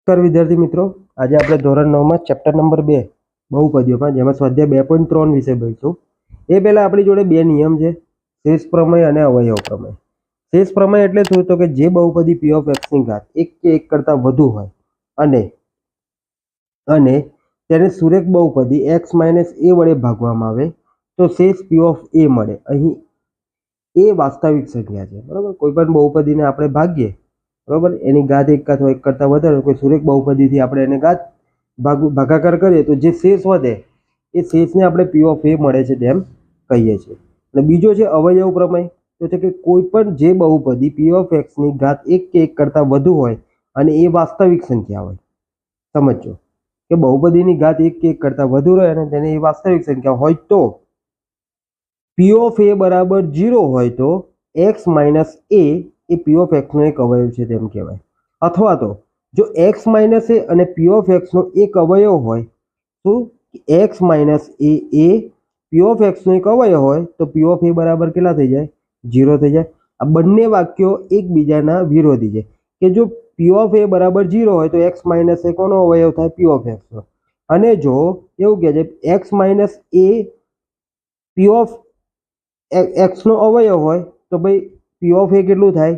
નમસ્કાર વિદ્યાર્થી મિત્રો, આજે આપણે ધોરણ 9 માં ચેપ્ટર નંબર 2 બહુપદીઓમાં જેમાં સ્વાધ્યાય 2.3 વિશે ભણીશું. એ પહેલા આપણી જોડે બે નિયમ છે, શેષ પ્રમેય અને અવયવ પ્રમેય. શેષ પ્રમેય એટલે શું? તો કે જે બહુપદી p of x ની ઘાત 1 કે 1 કરતા વધુ હોય અને તેને સુરેખ બહુપદી x - a વડે ભાગવામાં આવે તો શેષ p of a મળે. અહીં એ વાસ્તવિક સંખ્યા છે, બરાબર. કોઈ પણ બહુપદીને આપણે ભાગીએ, બરાબર, એની ઘાત 1 અથવા 1 કરતા વધારે કોઈ સુરેખ બહુપદીથી આપણે એને ઘાત ભાગાકાર કરીએ તો જે શેષ વધે એ શેષને આપણે p of a મળે છે તેમ કહીએ છીએ. અને બીજો છે અવયવ પ્રમેય, તો છે કે કોઈ પણ જે બહુપદી p of x ની ઘાત 1 કે 1 કરતા વધુ હોય અને એ વાસ્તવિક સંખ્યા હોય. સમજો કે બહુપદીની ઘાત 1 કે 1 કરતા વધુ રહે અને તેને એ વાસ્તવિક સંખ્યા હોય તો p of a બરાબર 0 હોય તો x - a A p of x નો એક અવયવ છે તેમ કહેવાય. અથવા તો જો x - a અને p of x નો એક અવયવ હોય તો x - a A p of x નો એક અવયવ હોય તો p of a બરાબર કેટલા થઈ જાય? 0 થઈ જાય. આ બંને વાક્યો એકબીજાના વિરોધી છે કે જો p of a બરાબર 0 હોય તો x - a કોનો અવયવ થાય? p of x નો. અને જો એવું કહે છે x - a p of x નો અવયવ હોય તો ભાઈ p of a કેટલું થાય?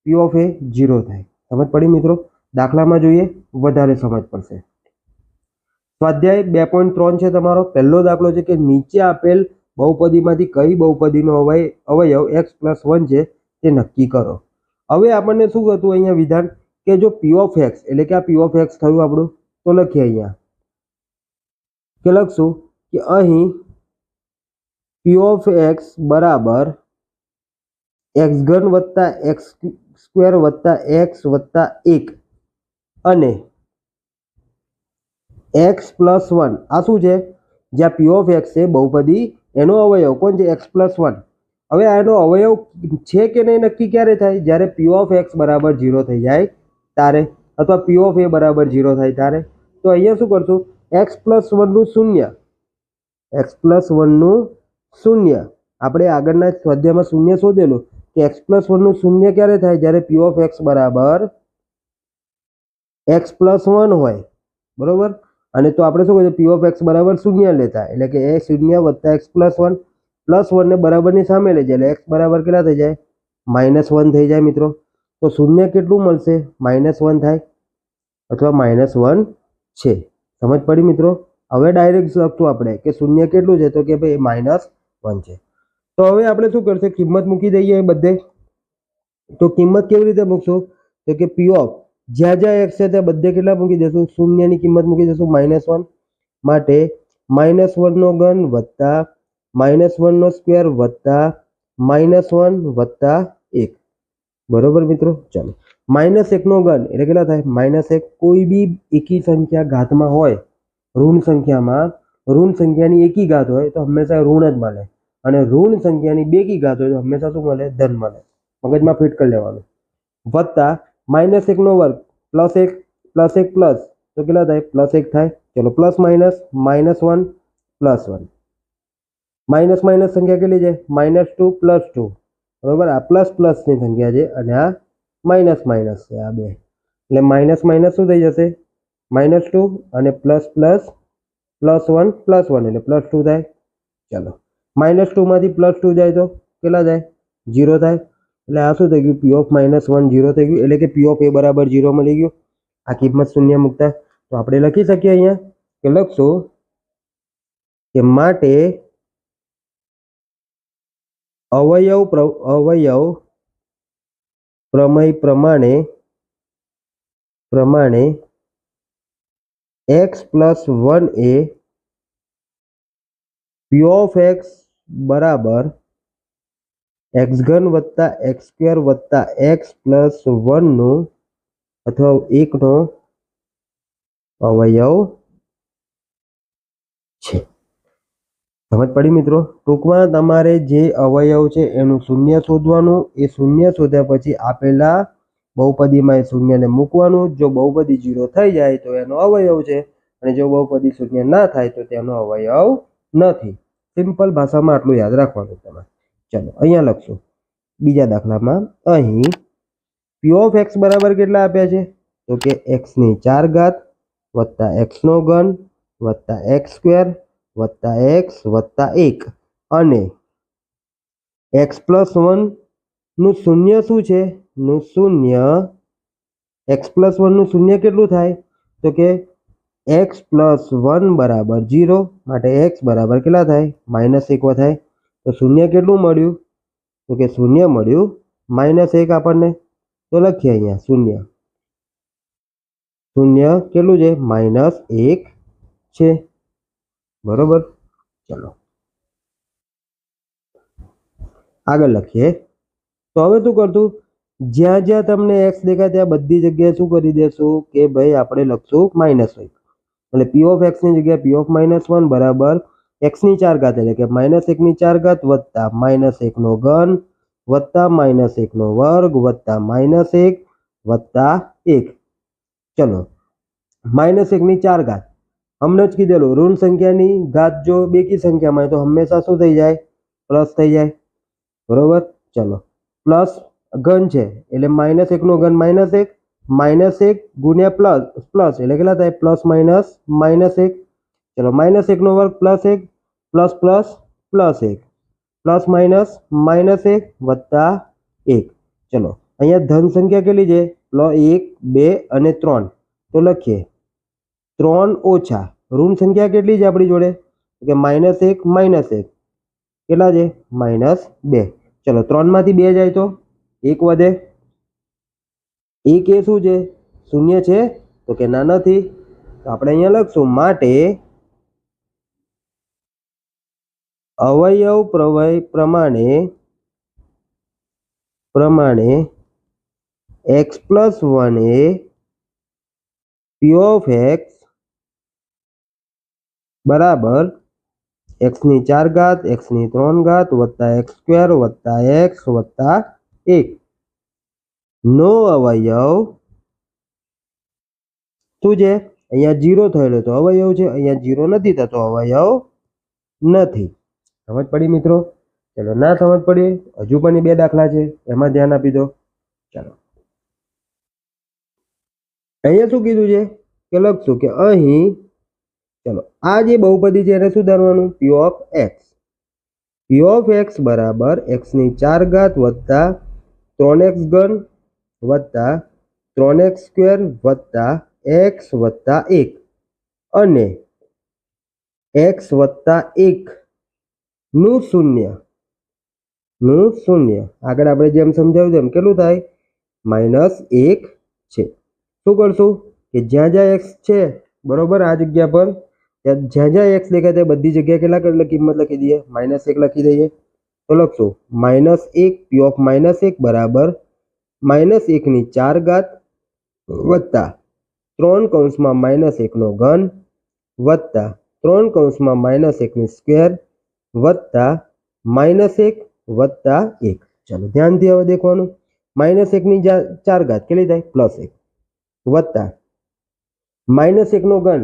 p of a 0 થાય. સમજ પડી મિત્રો? દાખલામાં જોઈએ, વધારે સમજ પડશે. સ્વાધ્યાય 2.3 છે તમારો. પહેલો દાખલો છે કે નીચે આપેલ બહુપદીમાંથી કઈ બહુપદીનો અવયવ x+1 છે તે નક્કી કરો. હવે આપણને શું હતું અહીંયા વિધાન કે જો p of x એટલે કે આ p of x થયું આપણું, તો લખીએ અહીંયા કે લખશું કે અહીં p of x બરાબર x3 + x2 + x + 1 અને x+1 આ શું છે? જ્યાં p of x છે બહુપદી, એનો અવયવ કોણ છે? x+1. હવે આનો અવયવ છે કે નહીં નક્કી ક્યારે થાય? જ્યારે p of x બરાબર 0 થઈ જાય ત્યારે, અથવા p of a બરાબર 0 થાય ત્યારે. તો અહીંયા શું કરશું? x+1 નું શૂન્ય, x+1 નું શૂન્ય આપણે આગળના સ્વાધ્યાયમાં શૂન્ય શોધેલું કે x+1 નું શૂન્ય ક્યારે થાય? જ્યારે p of x બરાબર x+1 હોય, બરોબર. અને તો આપણે શું કહીએ? p of x બરાબર 0 લેતા, એટલે કે a 0 + x+1 +1 ને બરાબરની સામે લઈ જાય એટલે x બરાબર કેટલા થઈ જાય? -1 થઈ જાય મિત્રો. તો શૂન્ય કેટલું મળશે? -1 થાય અથવા -1 છે. સમજ પડી મિત્રો? હવે ડાયરેક્ટ લખતું આપણે કે શૂન્ય કેટલું છે? તો કે ભાઈ -1 છે. તો હવે આપણે શું કરશે? કિંમત મૂકી દઈએ બધે. તો કિંમત કેવી રીતે મૂકશું? તો કે p of જ્યાં જ્યાં x છે ત્યાં બધે કેટલા મૂકી દેશું? શૂન્યની કિંમત મૂકી દેશું -1. માટે -1 નો ઘન વત્તા -1 નો સ્ક્વેર વત્તા -1 વત્તા 1. બરોબર મિત્રો? ચાલો, -1 નો ઘન એટલે કેટલા થાય? -1. કોઈ બી એકી સંખ્યા ઘાતમાં હોય, ઋણ સંખ્યામાં, ઋણ સંખ્યાની એકી ઘાત હોય તો હંમેશા ઋણ જ મળે, અને ઋણ સંખ્યાની બેકી ઘાત હોય તો હંમેશા શું મળે? ધન મળે. મગજમાં ફિટ કરી લેવાનું. વત્તા -1 નો વર્ગ +1 +1 પ્લસ તો કેટલા થાય? +1 થાય. ચલો, પ્લસ માઇનસ -1 +1. માઇનસ માઇનસ સંખ્યા કેટલી છે? -2 +2. બરોબર. આ પ્લસ પ્લસની સંખ્યા છે અને આ માઇનસ માઇનસ છે, આ બે. એટલે માઇનસ માઇનસ શું થઈ જશે? -2 અને પ્લસ પ્લસ +1 +1 એટલે +2 થાય. ચાલો, -2 માંથી +2 જાય તો કેટલા થાય? 0 થાય. એટલે આ શું થઈ ગયું? p of -1 0 થઈ ગયું, એટલે કે p of a બરાબર 0 મળી ગયું. આ કિંમત શૂન્ય મૂકતા તો આપણે લખી શકીએ અહીંયા કે લખશું કે માટે અવયવ પ્રમેય પ્રમાણે x+1 A p of x બરાબર x3 + x2 + x+1 નું અથવા 1 નો અવયવ છે. સમજ પડી મિત્રો? ટૂંકમાં તમારે જે અવયવ છે એનું શૂન્ય શોધવાનું. એ શૂન્ય શોધ્યા પછી આપેલા બહુપદીમાં એ શૂન્યને મૂકવાનું. જો બહુપદી 0 થઈ જાય તો એનો અવયવ છે, અને જો બહુપદી શૂન્ય ના થાય તો તેનો અવયવ નથી. સિમ્પલ ભાષામાં આટલું યાદ રાખવાનું તમારે. ચાલો, અહીંયા લખશું બીજા દાખલામાં. અહીં p of x બરાબર કેટલા આપ્યા છે? તો કે એક્સની 4 ઘાત વત્તા એક્સનો ઘન વત્તા એક્સ સ્ક્વેર વત્તા એક્સ વત્તા 1 અને x+1 નું શૂન્ય શું છે? નું શૂન્ય x+1 નું શૂન્ય કેટલું થાય? તો કે x+1 બરાબર 0 માટે x બરાબર કેટલા થાય? -1 થાય. તો શૂન્ય કેટલું મળ્યું? તો કે શૂન્ય મળ્યું -1 આપણને. તો લખીએ અહીંયા શૂન્ય કેટલું છે? -1 છે. બરોબર. ચલો આગળ લખીએ. તો હવે શું કરતું? જ્યાં જ્યાં તમને x દેખાય ત્યાં બધી જગ્યાએ શું કરી દેશું કે ભાઈ આપણે લખશું -1 એટલે p ઓફ x ની જગ્યાએ p ઓફ -1 બરાબર x ની 4 ઘાત એટલે કે -1 ની 4 ઘાત વત્તા -1 નો ઘન વત્તા -1 નો વર્ગ વત્તા -1 વત્તા 1. ચલો -1 ની 4 ઘાત હમણાં જ કીધેલું ઋણ સંખ્યાની ઘાત જો બેકી સંખ્યામાં હોય તો હંમેશા શું થઈ જાય? પ્લસ થઈ જાય. બરોબર. ચલો પ્લસ ઘન છે એટલે -1 નો ઘન -1 -1 ગુણ્યા પ્લસ એટલે કેટલા થાય? Plus minus -1. ચલો -1 નો વર્ગ +1 પ્લસ પ્લસ +1 પ્લસ માઇનસ -1 વત્તા 1. ચલો અહીંયા ધન સંખ્યા કેટલી છે? 1 2 અને 3. તો લખીએ 3 ઓછા ઋણ સંખ્યા કેટલી છે આપણી જોડે? કે -1 -1 કેટલા છે? -2. ચલો 3 માંથી 2 જાય તો 1 વધે. 1 એ શું છે? શૂન્ય છે? તો કે ના નથી. તો આપણે અહીંયા લખશું માટે અવયવ પ્રમાણે x+1 A p of x બરાબર x ની 4 ઘાત x ની 3 ઘાત વત્તા x સ્ક્વેર વત્તા x વત્તા 1 નો અવયવ શું છે? અહીંયા 0 થયેલો તો અવયવ છે. અહીંયા 0 નથી થતો અવયવ નથી. સમજ પડી મિત્રો? ચલો ના સમજ પડી હજુ પણ 2 દાખલા છે એમાં ધ્યાન આપી દો. ચાલો અહીંયા શું કીધું છે કે લખશું કે અહીં ચલો આ જે બહુપદી છે એને સુધારવાનું p ઓફ x બરાબર x ની 4 ઘાત વત્તા 3x ઘન વત્તા 3x સ્ક્વેર વત્તા x વત્તા 1 અને x વત્તા 1 નું શૂન્ય આગળ આપણે જેમ સમજાવ્યું તેમ કેટલું થાય? -1 છે. શું કરશું કે જ્યાં જ્યાં x છે બરોબર આ જગ્યા પર જ્યાં જ્યાં x દેખાય ત્યાં બધી જગ્યાએ કેટલા કિંમત લખી દઈએ? -1 લખી દઈએ. તો લખશું -1 p ઓફ -1 બરાબર -1 ની 4 ઘાત વત્તા 3 કૌંસમાં -1 નો ઘન વત્તા 3 કૌંસમાં -1 ની સ્ક્વેર વત્તા -1 વત્તા 1. ચાલો ધ્યાનથી હવે દેખવાનું. -1 ની 4 ઘાત કેટલી થાય? +1 વત્તા -1 નો ઘન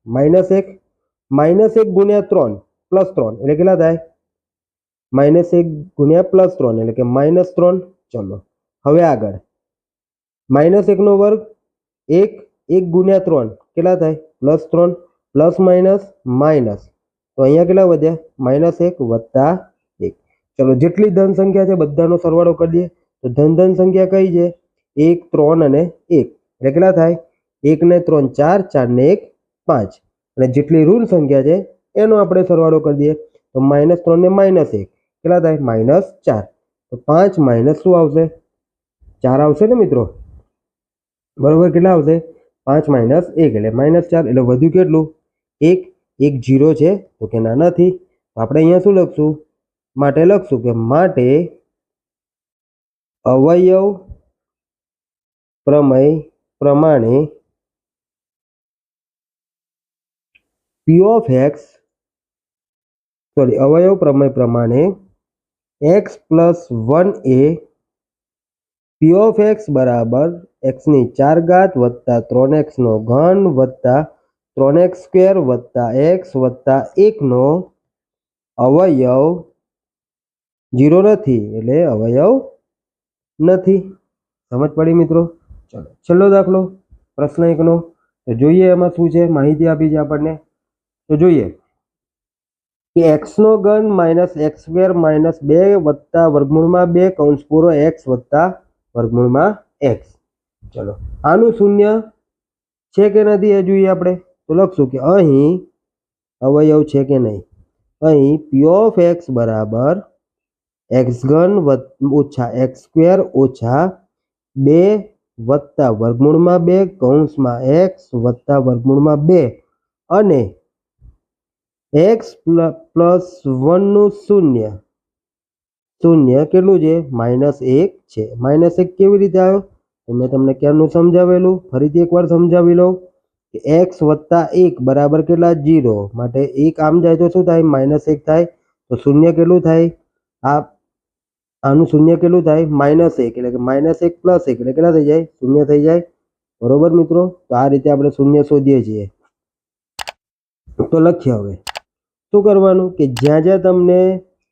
-1 ગુણ્યા 3 +3 એટલે કેટલા થાય? -1 ગુણ્યા +3 એટલે કે -3. ચલો હવે આગળ -1 નો વર્ગ 1 ગુણ્યા 3 કેટલા થાય? +3 પ્લસ માઇનસ માઇનસ. તો અહીંયા કેટલા વધ્યા? -1 વત્તા 1. ચલો જેટલી ધન સંખ્યા છે બધાનો સરવાળો કરી દઈએ. તો ધન સંખ્યા કઈ છે? 1 3 અને 1 એટલે કેટલા થાય? 1 ને 3 4 4 ને 1 5 અને જેટલી ઋણ સંખ્યા છે એનો આપણે સરવાળો કરી દઈએ. તો -3 ને -1 કેટલા થાય? -4. તો 5 માઇનસ શું આવશે? 4 આવશે ને મિત્રો? બરોબર. કેટલા આવશે? 5 માઇનસ 1 એટલે -4 એટલે વધ્યું કેટલું? 1. 1 0 છે તો કે ના નથી. આપણે અહીંયા શું લખશું? માટે લખશું કે માટે અવયવ પ્રમેય પ્રમાણે અવયવ પ્રમેય પ્રમાણે x+1 A p of x બરાબર x ની 4 ઘાત વત્તા 3x નો ઘન વત્તા 3x સ્ક્વેર વત્તા x વત્તા 1 નો અવયવ 0 નથી એટલે અવયવ નથી. સમજ પડી મિત્રો? ચલો છેલ્લો દાખલો પ્રશ્ન 1નો. તો જોઈએ એમાં શું છે, માહિતી આપી છે આપણને. તો જોઈએ કે x નો ઘન માઇનસ એક્સ સ્ક્વેર માઇનસ 2 વત્તા વર્ગમૂળમાં 2 કૌંસ પૂરો x વત્તા વર્ગમૂળમાં x. ચલો આનું શૂન્ય છે કે નથી એ જોઈએ આપણે. તો લખશું કે અહીં અવયવ છે કે નહીં. અહીં p ઓફ x બરાબર x ઘન ઓછા એક્સ સ્ક્વેર ઓછા 2 વત્તા વર્ગમૂળમાં 2 કૌંસમાં x વત્તા વર્ગમૂળમાં 2 અને x પ્લસ 1 નું શૂન્ય. શૂન્ય કેટલું છે? -1 છે. -1 કેવી રીતે આવ્યો? તો મેં તમને ક્યારનું સમજાવેલું, ફરીથી એકવાર સમજાવી લઉં કે x વત્તા 1 બરાબર કેટલા? 0. માટે 1 આમ જાય તો શું થાય? -1 થાય. તો શૂન્ય કેટલું થાય? આનું શૂન્ય કેટલું થાય? -1 એટલે કે -1 પ્લસ 1 એટલે કેટલા થઈ જાય? શૂન્ય થઈ જાય. બરોબર મિત્રો. તો આ રીતે આપણે શૂન્ય શોધીએ છીએ. તો લખીએ હવે શું કરવાનું કે જ્યાં જ્યાં તમને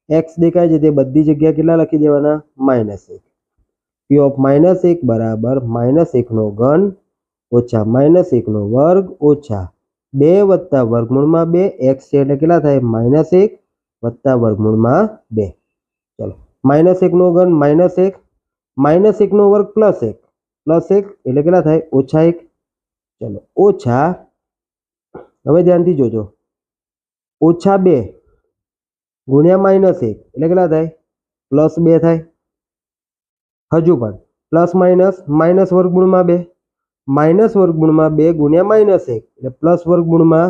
x દેખાય છે તે બધી જગ્યા કેટલા લખી દેવાના? -1. p ઓફ -1 બરાબર -1 નો ઘન ઓછા -1 નો વર્ગ ઓછા 2 વત્તા વર્ગમૂળમાં 2 x છે એટલે કેટલા થાય? -1 વત્તા વર્ગમૂળમાં 2. ચલો -1 નો ઘન -1, -1 નો વર્ગ +1, +1 એટલે કેટલા થાય? -1. ચલો ઓછા, હવે ધ્યાનથી જોજો, -2 ગુણ્યા -1 એટલે કેટલા થાય? +2 થાય. હજુ પણ પ્લસ માઇનસ વર્ગમૂળમાં 2, માઇનસ વર્ગમૂળમાં 2 ગુણ્યા -1 એટલે પ્લસ વર્ગમૂળમાં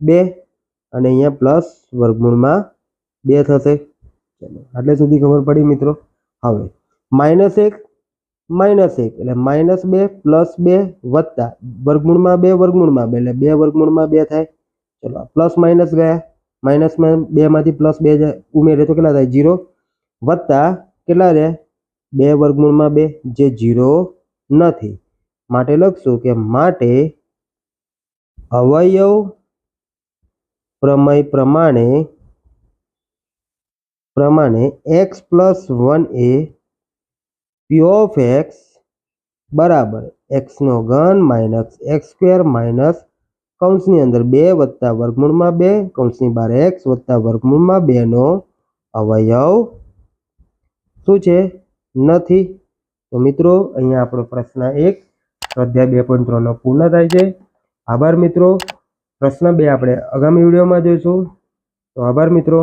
2 અને અહીંયા પ્લસ વર્ગમૂળમાં 2 થશે. ચલો આટલે સુધી ખબર પડી મિત્રો. હવે -1 એટલે -2 પ્લસ 2 વત્તા વર્ગમૂળમાં 2 વર્ગમૂળમાં 2 એટલે 2 વર્ગમૂળમાં 2 થાય. ચલો પ્લસ માઇનસ ગયા, માઇનસમાં 2 માંથી પ્લસ 2 ઉમેરે તો કેટલા થાય? 0 વત્તા કેટલા રહે? 2 વર્ગમૂળમાં 2 જે 0 નથી. માટે લખશું કે માટે અવયવ પ્રમેય પ્રમાણે x plus 1 A p of x બરાબર x નો ઘન માઇનસ એક્સ સ્ક્વેર માઇનસ કૌંસની અંદર 2 વત્તા વર્ગમૂળમાં 2 કૌંસની બહાર x વત્તા વર્ગમૂળમાં 2 નો અવયવ શું છે? નથી. તો મિત્રો અહીંયા આપણો પ્રશ્ન 1 સ્વાધ્યાય 2.3 નો પૂર્ણ થાય છે. આભાર મિત્રો. પ્રશ્ન 2 આપણે આગામી વિડીયોમાં જોઈશું. તો આભાર મિત્રો.